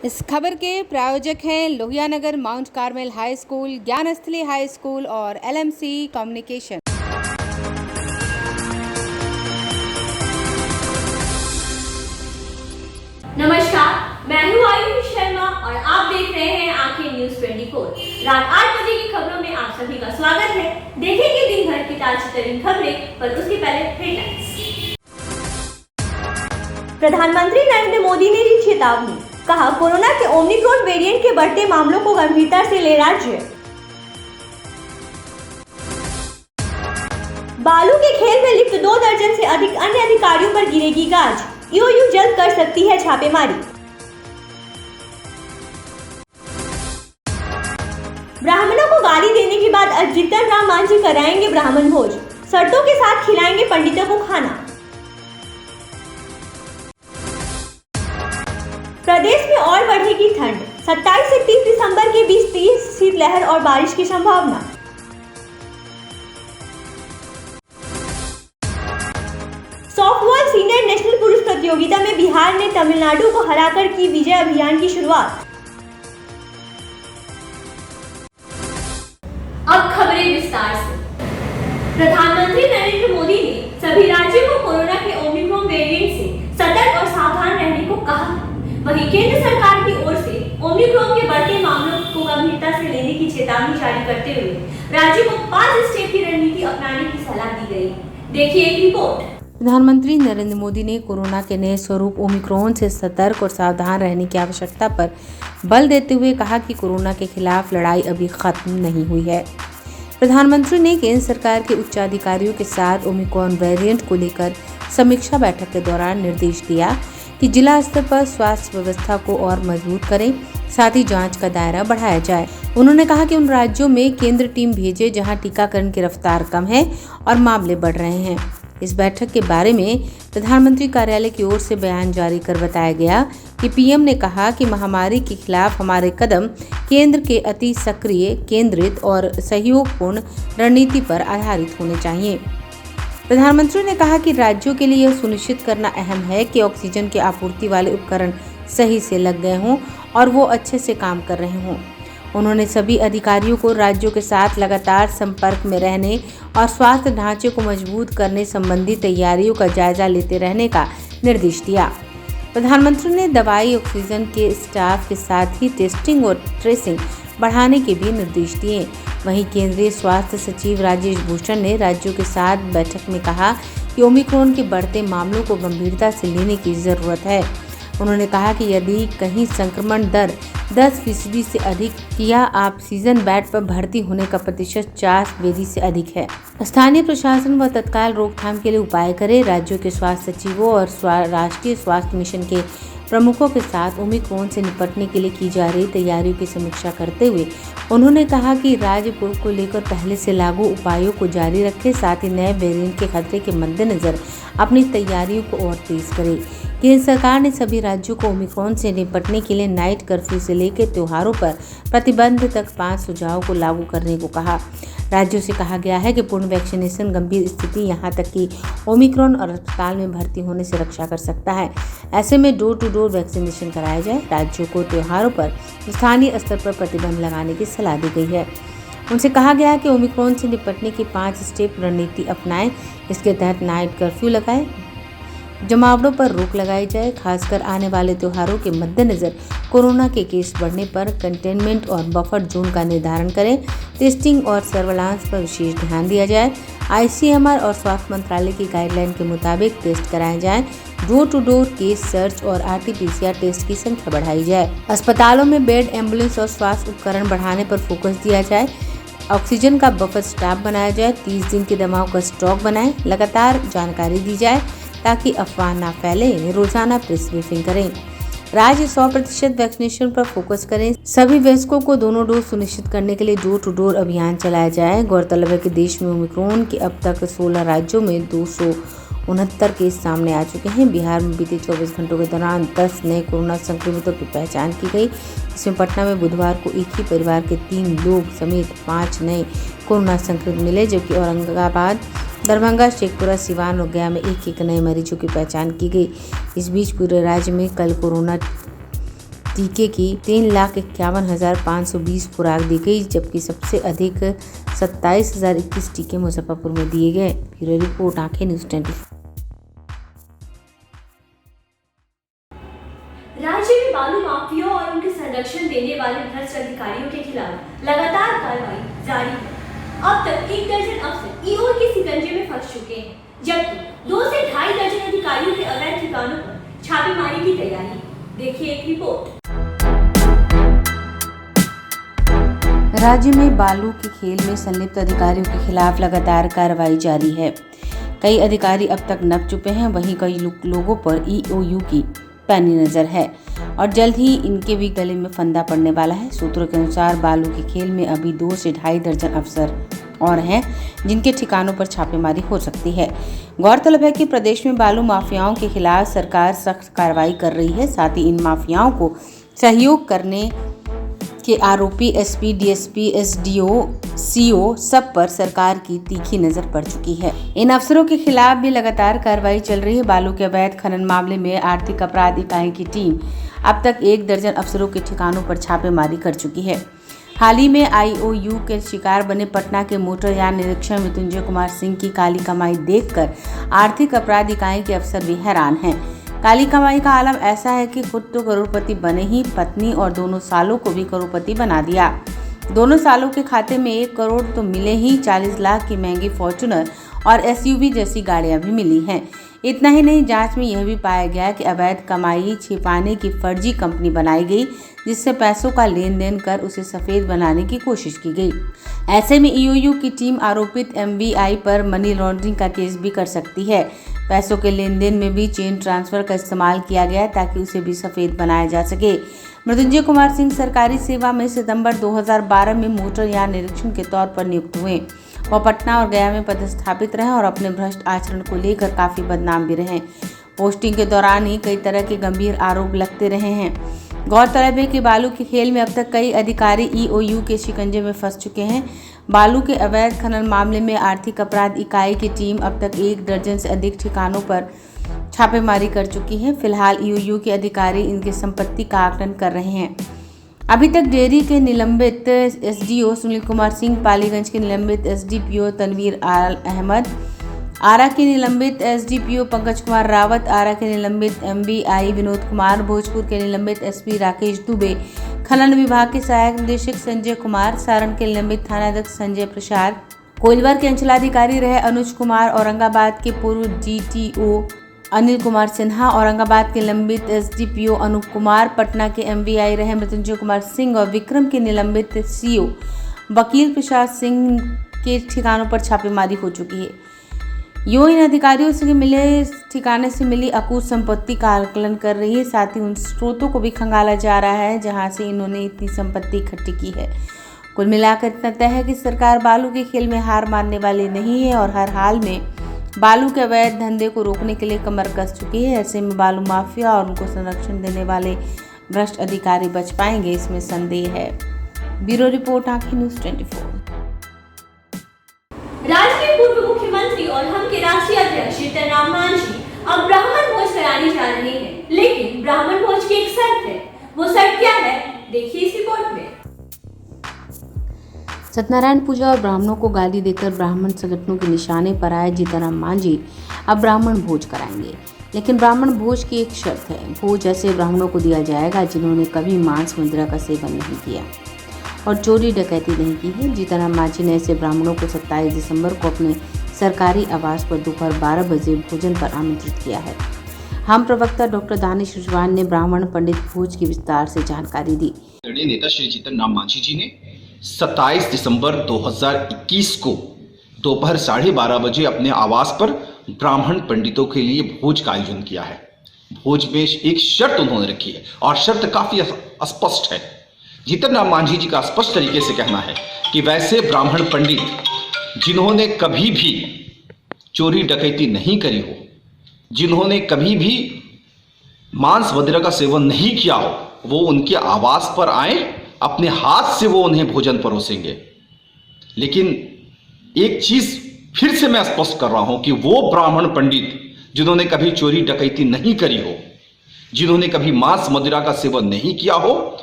इस खबर के प्रायोजक हैं Lohianagar mount Carmel high school, Gyansthali high school और LMC कम्युनिकेशन। नमस्कार, मैं हूं आयुष शर्मा और आप देख रहे हैं आंखें न्यूज 24। रात 8 बजे की खबरों में आप सभी का स्वागत है। देखेंगे दिन भर की ताजी तरीन खबरें, पर उसके पहले हेडलाइंस। प्रधानमंत्री नरेंद्र मोदी ने दी चेतावनी, कहा कोरोना के ओमिक्रॉन वेरिएंट के बढ़ते मामलों को गंभीरता से ले राज्य। बालू के खेल में लिप्त 2 दर्जन से अधिक अन्य अधिकारियों पर गिरेगी गाज, EOU जल्द कर सकती है छापेमारी। ब्राह्मणों को गाली देने के बाद जीतन राम मांझी कराएंगे ब्राह्मण भोज, शर्तों के साथ खिलाएंगे पंडितों को खाना। प्रदेश में और बढ़ेगी ठंड, 27 से 30 दिसंबर के बीच तेज शीतलहर और बारिश की संभावना। सॉफ्टबॉल सीनियर नेशनल पुरुष प्रतियोगिता में बिहार ने तमिलनाडु को हराकर की विजय अभियान की शुरुआत। अब खबरें विस्तार से। प्रधानमंत्री नरेंद्र मोदी ने सभी राज्यों को कोरोना के ओमिक्रॉन वेरिएंट से सतर्क और सावधान रहने को कहा है। वहीं केंद्र सरकार की ओर से ओमिक्रॉन के बढ़ते मामलों को गंभीरता से लेने की चेतावनी जारी करते हुए राज्यों को 5 स्टेप की रणनीति अपनाने की सलाह दी गई। देखिए एक रिपोर्ट। प्रधानमंत्री नरेंद्र मोदी ने कोरोना के नए स्वरूप ओमिक्रॉन से सतर्क और सावधान रहने की आवश्यकता पर बल देते हुए कहा कि कोरोना के खिलाफ लड़ाई अभी खत्म नहीं हुई है। प्रधानमंत्री ने केंद्र सरकार के उच्चाधिकारियों के साथ ओमिक्रॉन वेरिएंट को लेकर समीक्षा बैठक के दौरान निर्देश दिया कि जिला स्तर पर स्वास्थ्य व्यवस्था को और मजबूत करें, साथ ही जांच का दायरा बढ़ाया जाए। उन्होंने कहा कि उन राज्यों में केंद्र टीम भेजे जहां टीकाकरण की रफ्तार कम है और मामले बढ़ रहे हैं। इस बैठक के बारे में प्रधानमंत्री कार्यालय की ओर से बयान जारी कर बताया गया कि PM ने कहा कि महामारी के खिलाफ हमारे कदम केंद्र के अति सक्रिय, केंद्रित और सहयोगपूर्ण रणनीति पर आधारित होने चाहिए। प्रधानमंत्री ने कहा कि राज्यों के लिए यह सुनिश्चित करना अहम है कि ऑक्सीजन की आपूर्ति वाले उपकरण सही से लग गए हों और वो अच्छे से काम कर रहे हों। उन्होंने सभी अधिकारियों को राज्यों के साथ लगातार संपर्क में रहने और स्वास्थ्य ढांचे को मजबूत करने संबंधी तैयारियों का जायजा लेते रहने का निर्देश दिया। प्रधानमंत्री ने दवाई, ऑक्सीजन के स्टाफ के साथ ही टेस्टिंग और ट्रेसिंग बढ़ाने के भी निर्देश दिए। वहीं केंद्रीय स्वास्थ्य सचिव राजेश भूषण ने राज्यों के साथ बैठक में कहा कि ओमिक्रॉन के बढ़ते मामलों को गंभीरता से लेने की जरूरत है। उन्होंने कहा कि यदि कहीं संक्रमण दर 10% से अधिक या ऑक्सीजन बेड पर भर्ती होने का प्रतिशत 40% से अधिक है, स्थानीय प्रशासन व तत्काल रोकथाम के लिए उपाय करे। राज्यों के स्वास्थ्य सचिवों और राष्ट्रीय स्वास्थ्य मिशन के प्रमुखों के साथ ओमिक्रॉन से निपटने के लिए की जा रही तैयारियों की समीक्षा करते हुए उन्होंने कहा कि राज्य को लेकर पहले से लागू उपायों को जारी रखे, साथ ही नए वेरिएंट के खतरे के मद्देनजर अपनी तैयारियों को और तेज करे। केंद्र सरकार ने सभी राज्यों को ओमिक्रॉन से निपटने के लिए नाइट कर्फ्यू से लेकर त्योहारों पर प्रतिबंध तक 5 सुझावों को लागू करने को कहा। राज्यों से कहा गया है कि पूर्ण वैक्सीनेशन गंभीर स्थिति यहां तक कि ओमिक्रॉन और अस्पताल में भर्ती होने से रक्षा कर सकता है। ऐसे में डोर टू डोर वैक्सीनेशन कराया जाए। राज्यों को त्योहारों पर स्थानीय स्तर पर प्रतिबंध लगाने की सलाह दी गई है। उनसे कहा गया है कि ओमिक्रॉन से निपटने की 5 स्टेप रणनीति अपनाएं। इसके तहत नाइट कर्फ्यू लगाएं, जमावड़ों पर रोक लगाई जाए, खासकर आने वाले त्योहारों के मद्देनजर कोरोना के केस बढ़ने पर कंटेनमेंट और बफर जोन का निर्धारण करें। टेस्टिंग और सर्वेलांस पर विशेष ध्यान दिया जाए। ICMR और स्वास्थ्य मंत्रालय की गाइडलाइन के मुताबिक टेस्ट कराए जाएं। Door to door case search और RT-PCR टेस्ट की संख्या बढ़ाई जाए। अस्पतालों में बेड, एम्बुलेंस और स्वास्थ्य उपकरण बढ़ाने पर फोकस दिया जाए। ऑक्सीजन का बफर स्टॉक बनाया जाए। 30 दिन की दवाओं का स्टॉक बनाएं। लगातार जानकारी दी जाए ताकि अफवाह ना फैले। रोजाना प्रेस ब्रीफिंग करें। राज्य 100% वैक्सीनेशन पर फोकस करें। सभी वयस्कों को दोनों डोज सुनिश्चित करने के लिए डोर टू डोर अभियान चलाया जाए। गौरतलब है कि देश में ओमिक्रॉन के अब तक 16 राज्यों में 269 केस सामने आ चुके हैं। बिहार में बीते 24 घंटों के दौरान 10 नए कोरोना संक्रमितों की पहचान की गई। इसमें पटना में बुधवार को एक ही परिवार के 3 लोग समेत 5 नए कोरोना संक्रमित मिले, जबकि औरंगाबाद, दरभंगा, शेखपुरा, सिवान और गया में एक नए मरीजों की पहचान की गई। इस बीच पूरे राज्य में कल कोरोना टीके की 3,51,520 खुराक दी गई, जबकि सबसे अधिक 27,021 टीके मुजफ्फरपुर में दिए गए। ब्यूरो रिपोर्ट, आंखें न्यूज़ 24। राज्य में बालू माफिया और उनके संरक्षण देने वाले भ्रष्ट अधिकारियों के खिलाफ लगातार कार्रवाई जारी है। अब तक 1 दर्जन अफसर ईओ के शिकंजे में फंस चुके हैं, जबकि 2 से 2.5 दर्जन अधिकारियों के अवैध ठिकानों पर छापेमारी की तैयारी। देखिए एक रिपोर्ट। राज्य में बालू के खेल में संलिप्त अधिकारियों के खिलाफ लगातार कार्रवाई जारी है। कई अधिकारी अब तक नप चुके हैं, वहीं कई लोगों पर ईओयू की पैनी नजर है और जल्द ही इनके भी गले में फंदा पड़ने वाला है। सूत्रों के अनुसार बालू के खेल में अभी 2 से 2.5 दर्जन अफसर और हैं, जिनके ठिकानों पर छापेमारी हो सकती है। गौरतलब है कि प्रदेश में बालू माफियाओं के खिलाफ सरकार सख्त कार्रवाई कर रही है। साथ ही इन माफियाओं को सहयोग करने के आरोपी एसपी, डीएसपी, एसडीओ, सीओ सब पर सरकार की तीखी नजर पड़ चुकी है। इन अफसरों के खिलाफ भी लगातार कार्रवाई चल रही है। बालू के अवैध खनन मामले में आर्थिक अपराध इकाई की टीम अब तक 1 दर्जन अफसरों के ठिकानों पर छापेमारी कर चुकी है। हाल ही में आईओयू के शिकार बने पटना के मोटरयान निरीक्षक मृत्युंजय कुमार सिंह की काली कमाई देखकर आर्थिक अपराध इकाई के अफसर भी हैरान हैं। काली कमाई का आलम ऐसा है कि खुद तो करोड़पति बने ही, पत्नी और दोनों सालों को भी करोड़पति बना दिया। दोनों सालों के खाते में 1 करोड़ तो मिले ही, 40 लाख की महंगी फॉर्च्यूनर और एसयूवी जैसी गाड़ियां भी मिली हैं। इतना ही नहीं, जांच में यह भी पाया गया कि अवैध कमाई छिपाने की फर्जी कंपनी बनाई गई, जिससे पैसों का लेन देन कर उसे सफेद बनाने की कोशिश की गई। ऐसे में ईओयू की टीम आरोपित एमवीआई पर मनी लॉन्ड्रिंग का केस भी कर सकती है। पैसों के लेन देन में भी चेन ट्रांसफर का इस्तेमाल किया गया ताकि उसे भी सफेद बनाया जा सके। मृत्युंजय कुमार सिंह सरकारी सेवा में सितंबर 2012 में मोटरयान निरीक्षक के तौर पर नियुक्त हुए। वह पटना और गया में पदस्थापित रहे और अपने भ्रष्ट आचरण को लेकर काफी बदनाम भी रहे। पोस्टिंग के दौरान ही कई तरह के गंभीर आरोप लगते रहे हैं। गौरतलब है कि बालू के खेल में अब तक कई अधिकारी ईओयू के शिकंजे में फंस चुके हैं। बालू के अवैध खनन मामले में आर्थिक अपराध इकाई की टीम अब तक 1 दर्जन से अधिक ठिकानों पर छापेमारी कर चुकी है। फिलहाल ईओयू के अधिकारी इनकी संपत्ति का आकलन कर रहे हैं। अभी तक डेयरी के निलंबित एसडीओ सुनील कुमार सिंह, पालीगंज के निलंबित एसडीपीओ तनवीर अहमद, आरा के निलंबित एसडीपीओ पंकज कुमार रावत, आरा के निलंबित एमवीआई विनोद कुमार, भोजपुर के निलंबित एसपी राकेश दुबे, खनन विभाग के सहायक निदेशक संजय कुमार, सारण के निलंबित थानाध्यक्ष संजय प्रसाद, कोइलवर के अंचलाधिकारी रहे अनुज कुमार, औरंगाबाद के पूर्व डीटीओ अनिल कुमार सिन्हा, औरंगाबाद के निलंबित एसडीपीओ अनूप कुमार, पटना के एमवीआई रहे मृत्युंजय कुमार सिंह और विक्रम के निलंबित सीओ वकील प्रसाद सिंह के ठिकानों पर छापेमारी हो चुकी है। यूं इन अधिकारियों से मिले ठिकाने से मिली अकूत संपत्ति का आकलन कर रही है। साथ ही उन स्रोतों को भी खंगाला जा रहा है जहां से इन्होंने इतनी संपत्ति इकट्ठी की है। कुल मिलाकर इतना तय है कि सरकार बालू के खेल में हार मानने वाली नहीं है और हर हाल में बालू के अवैध धंधे को रोकने के लिए कमर कस चुकी है। ऐसे में बालू माफिया और उनको संरक्षण देने वाले भ्रष्ट अधिकारी बच पाएंगे, इसमें संदेह है। ब्यूरो रिपोर्ट, आंखें न्यूज़ 24। राज्य के पूर्व मुख्यमंत्री और हम के राष्ट्रीय अध्यक्ष जीतन राम मांझी अब ब्राह्मण भोज कराने जा रहे हैं, लेकिन ब्राह्मण भोज की एक शर्त है। वो शर्त क्या है, देखिए इस रिपोर्ट में। सत्यनारायण पूजा और ब्राह्मणों को गाली देकर ब्राह्मण संगठनों के निशाने पर आए जीतन राम मांझी अब ब्राह्मण भोज कराएंगे, लेकिन ब्राह्मण भोज की एक शर्त है। भोज ऐसे ब्राह्मणों को दिया जाएगा जिन्होंने कभी मांस मदिरा का सेवन नहीं किया और चोरी डकैती नहीं की है। जीतन राम मांझी ने ऐसे ब्राह्मणों को 27 दिसंबर को अपने सरकारी आवास पर दोपहर 12 बजे भोजन पर आमंत्रित किया है। हम प्रवक्ता डॉक्टर दानिश रिजवान ने ब्राह्मण पंडित भोज की विस्तार से जानकारी दी। नेता श्री जीतन राम मांझी जी ने 27 दिसंबर 2021 को दोपहर 12:30 बजे अपने आवास पर ब्राह्मण पंडितों के लिए भोज का आयोजन किया है। भोज में एक शर्त उन्होंने रखी है और शर्त काफी स्पष्ट है। जीतन राम मांझी जी का स्पष्ट तरीके से कहना है कि वैसे ब्राह्मण पंडित जिन्होंने कभी भी चोरी डकैती नहीं करी हो, जिन्होंने कभी भी मांस मदिरा का सेवन नहीं किया हो, वो उनके आवास पर आए, अपने हाथ से वो उन्हें भोजन परोसेंगे। लेकिन एक चीज फिर से मैं स्पष्ट कर रहा हूं कि वो ब्राह्मण पंडित जिन्होंने कभी चोरी डकैती नहीं करी हो, जिन्होंने कभी मांस मदिरा का सेवन नहीं किया हो,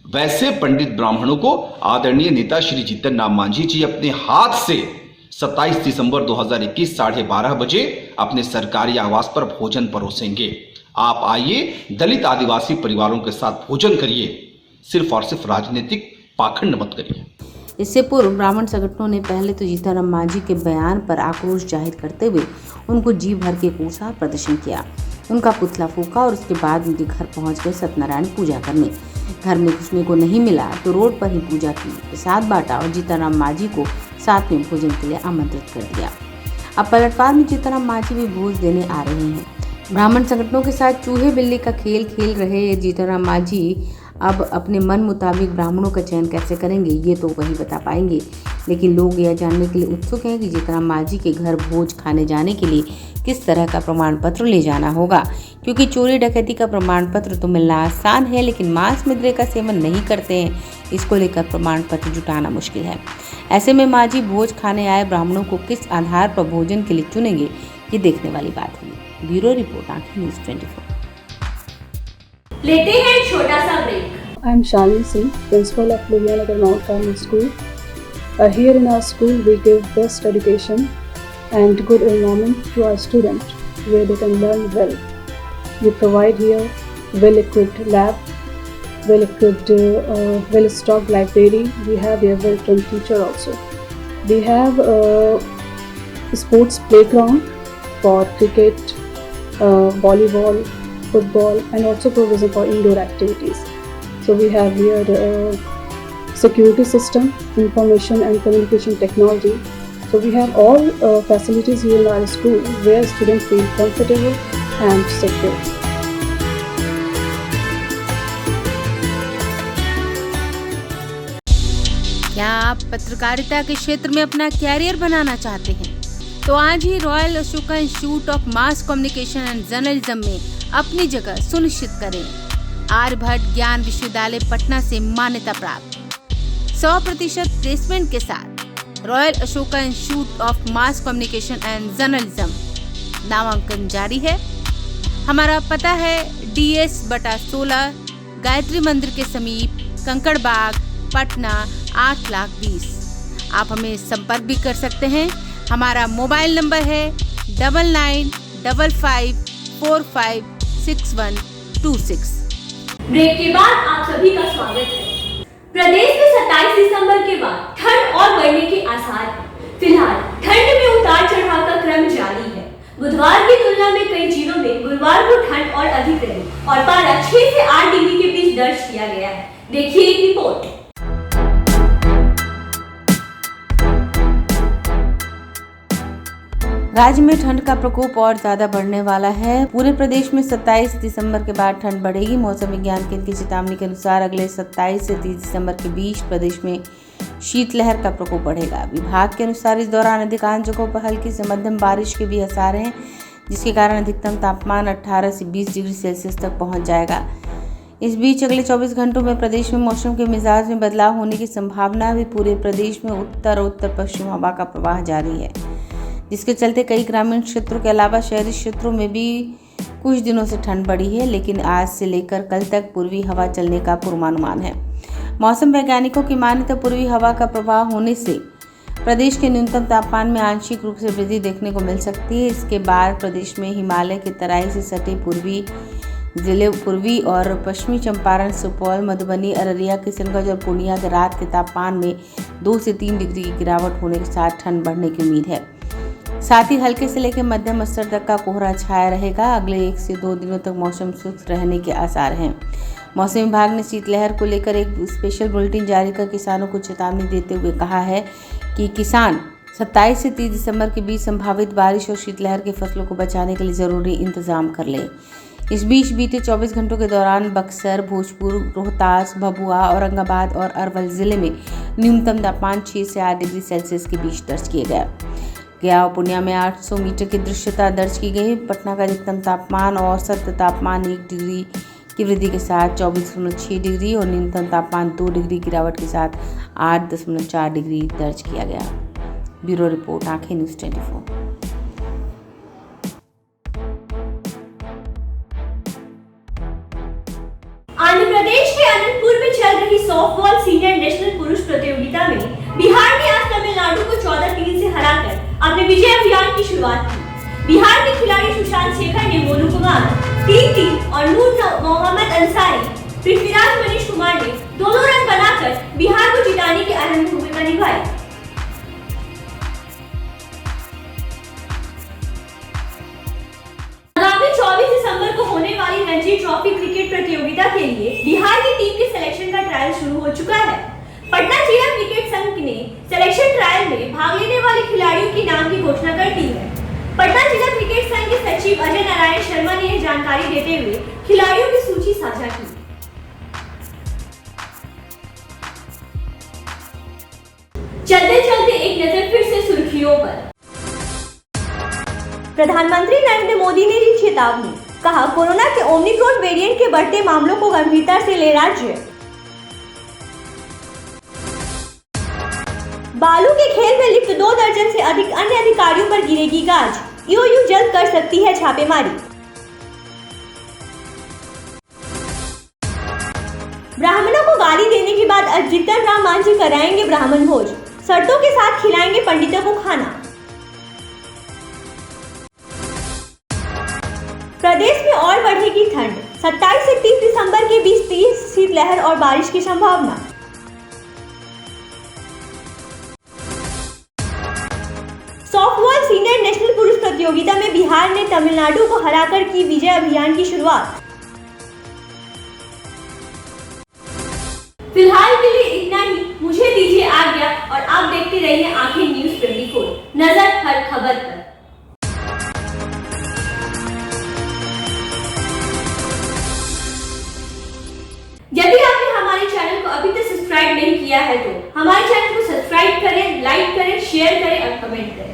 वैसे पंडित ब्राह्मणों को आदरणीय नेता श्री जीतन राम मांझी जी अपने हाथ से 27 दिसंबर 2021 12:30 बजे अपने सरकारी आवास पर भोजन परोसेंगे। आप आइए, दलित आदिवासी परिवारों के साथ भोजन करिए, सिर्फ और सिर्फ राजनीतिक पाखंड मत करिए। इससे पूर्व ब्राह्मण संगठनों ने पहले तो जीतनराम मांझी के बयान पर आक्रोश जाहिर करते हुए उनको जी भर के कोसा प्रदर्शन किया, उनका पुतला फूका और उसके बाद उनके घर पहुंच गए सत्यनारायण पूजा करने। घर में घुसने को नहीं मिला तो रोड पर ही पूजा की, प्रसाद बांटा और जीतनराम मांझी को साथ में भोजन के लिए आमंत्रित कर दिया। अब पलटवार में जीतनराम मांझी भी भोज देने आ रहे हैं। ब्राह्मण संगठनों के साथ चूहे बिल्ली का खेल खेल रहे जीतनराम मांझी अब अपने मन मुताबिक ब्राह्मणों का चयन कैसे करेंगे, ये तो वही बता पाएंगे। लेकिन लोग यह जानने के लिए उत्सुक हैं कि जीतनराम मांझी के घर भोज खाने जाने के लिए किस तरह का प्रमाण पत्र ले जाना होगा, क्योंकि चोरी डकैती का प्रमाण पत्र तो मिलना आसान है, लेकिन मांस मदिरा का सेवन नहीं करते हैं, इसको लेकर प्रमाण पत्र जुटाना मुश्किल है। ऐसे में मांझी भोज खाने आए ब्राह्मणों को किस आधार पर भोजन के लिए चुनेंगे, ये देखने वाली बात होगी। ब्यूरो रिपोर्ट, आंखें न्यूज़ 24। लेते हैं छोटा सा break. I am Shalini Singh, principal of Lulianagar Mount Carmel School. Here in our school, we give best education and good environment to our students, where they can learn well. We provide here well-equipped lab, well-equipped, well-stocked library. We have here well-trained teacher also. We have a sports playground for cricket, volleyball, football, and also provision for indoor activities. So we have here security system, information and communication technology. So we have all facilities here in our school where students feel comfortable and secure. क्या आप पत्रकारिता के क्षेत्र में अपना career बनाना चाहते हैं? तो आज ही Royal Ashoka Institute of Mass Communication and Journalism में अपनी जगह सुनिश्चित करें। आर्यभट्ट ज्ञान विश्वविद्यालय पटना से मान्यता प्राप्त 100% प्लेसमेंट के साथ royal Ashoka Institute of Mass Communication and journalism, नामांकन जारी है। हमारा पता है DS/16 गायत्री मंदिर के समीप, कंकड़ बाग, पटना 8,20,000। आप हमें संपर्क भी कर सकते हैं। हमारा मोबाइल नंबर है 9955456126। ब्रेक के बाद आप सभी का स्वागत है। प्रदेश में 27 दिसंबर के बाद ठंड और बढ़ने के आसार हैं। फिलहाल ठंड में उतार चढ़ाव का क्रम जारी है। बुधवार की तुलना में कई जिलों में गुरुवार को ठंड और अधिक रही और पारा 6 से 8 डिग्री के बीच दर्ज किया गया है। देखिए एक रिपोर्ट। राज्य में ठंड का प्रकोप और ज्यादा बढ़ने वाला है। पूरे प्रदेश में 27 दिसंबर के बाद ठंड बढ़ेगी। मौसम विज्ञान केंद्र की चेतावनी के अनुसार अगले 27 से 30 दिसंबर के बीच प्रदेश में शीतलहर का प्रकोप बढ़ेगा। विभाग के अनुसार इस दौरान अधिकांश जगहों पर हल्की से मध्यम बारिश के भी आसार हैं, जिसके कारण अधिकतम तापमान 18 से 20 डिग्री सेल्सियस तक पहुंच जाएगा। इस बीच अगले 24 घंटों में प्रदेश में मौसम के मिजाज में बदलाव होने की संभावना भी। पूरे प्रदेश में उत्तर और उत्तर पश्चिम हवा का प्रवाह जारी है, जिसके चलते कई ग्रामीण क्षेत्रों के अलावा शहरी क्षेत्रों में भी कुछ दिनों से ठंड बढ़ी है, लेकिन आज से लेकर कल तक पूर्वी हवा चलने का पूर्वानुमान है। मौसम वैज्ञानिकों की माने तो पूर्वी हवा का प्रवाह होने से प्रदेश के न्यूनतम तापमान में आंशिक रूप से वृद्धि देखने को मिल सकती है। इसके बाद प्रदेश में हिमालय की तराई से सटे पूर्वी जिले, पूर्वी और पश्चिमी चंपारण, सुपौल, मधुबनी, अररिया, किशनगंज और पूर्णिया के रात के तापमान में 2 से 3 डिग्री की गिरावट होने के साथ ठंड बढ़ने की उम्मीद है। साथ ही हल्के से लेकर मध्यम स्तर तक का कोहरा छाया रहेगा। अगले 1 से 2 दिनों तक मौसम शुष्क रहने के आसार हैं। मौसम विभाग ने शीतलहर को लेकर एक स्पेशल बुलेटिन जारी कर किसानों को चेतावनी देते हुए कहा है कि किसान 27 से 30 दिसंबर के बीच संभावित बारिश और शीतलहर की फसलों को बचाने के लिए जरूरी इंतजाम कर लें। इस बीच बीते 24 घंटों के दौरान बक्सर, भोजपुर, रोहतास, भभुआ, औरंगाबाद और अरवल जिले में न्यूनतम तापमान 6 से 8 डिग्री सेल्सियस के बीच दर्ज किए गए। गया और पूर्णिया में 800 मीटर की दृश्यता दर्ज की गई। पटना का अधिकतम तापमान और औसत तापमान 1 डिग्री की वृद्धि के साथ 24.6 डिग्री और न्यूनतम तापमान 2 डिग्री गिरावट के साथ 8.4 डिग्री दर्ज किया गया। ब्यूरो रिपोर्ट, आंखें न्यूज़ 24। मनीष कुमार ने दोनों रन बनाकर बिहार को जिताने की अहम भूमिका निभाई। आगामी 24 दिसंबर को होने वाली रणजी ट्रॉफी क्रिकेट प्रतियोगिता के लिए बिहार की टीम के सिलेक्शन का ट्रायल शुरू हो चुका है। पटना जिला क्रिकेट संघ ने सिलेक्शन ट्रायल में भाग लेने वाले खिलाड़ियों के नाम की घोषणा कर दी है। पटना जिला क्रिकेट संघ के सचिव अजय नारायण शर्मा ने यह जानकारी देते हुए खिलाड़ियों की सूची साझा की। चलते चलते एक नजर फिर से सुर्खियों पर। प्रधानमंत्री नरेंद्र मोदी ने दी चेतावनी, कहा कोरोना के ओमिक्रॉन वेरिएंट के बढ़ते मामलों को गंभीरता से ले राज्य। बालू के खेल में लिप्त 2 दर्जन से अधिक अन्य अधिकारियों पर गिरेगी गाज, ईओयू जल्द कर सकती है छापेमारी। ब्राह्मणों को गाली देने के बाद आज जीतन राम मांझी कराएंगे ब्राह्मण भोज, शर्तों के साथ खिलाएंगे पंडितों को खाना। प्रदेश में और बढ़ेगी ठंड, 27 से 30 दिसंबर के बीच तेज शीतलहर और बारिश की संभावना। सॉफ्टबॉल सीनियर नेशनल पुरुष प्रतियोगिता में बिहार ने तमिलनाडु को हराकर की विजय अभियान की शुरुआत। फिलहाल के लिए इतना ही, मुझे दीजिए आज्ञा और आप देखते रहिए आंखें न्यूज़ 24, नजर हर खबर पर। यदि आपने हमारे चैनल को अभी तक सब्सक्राइब नहीं किया है तो हमारे चैनल को सब्सक्राइब करें, लाइक करें, शेयर करें और कमेंट करें।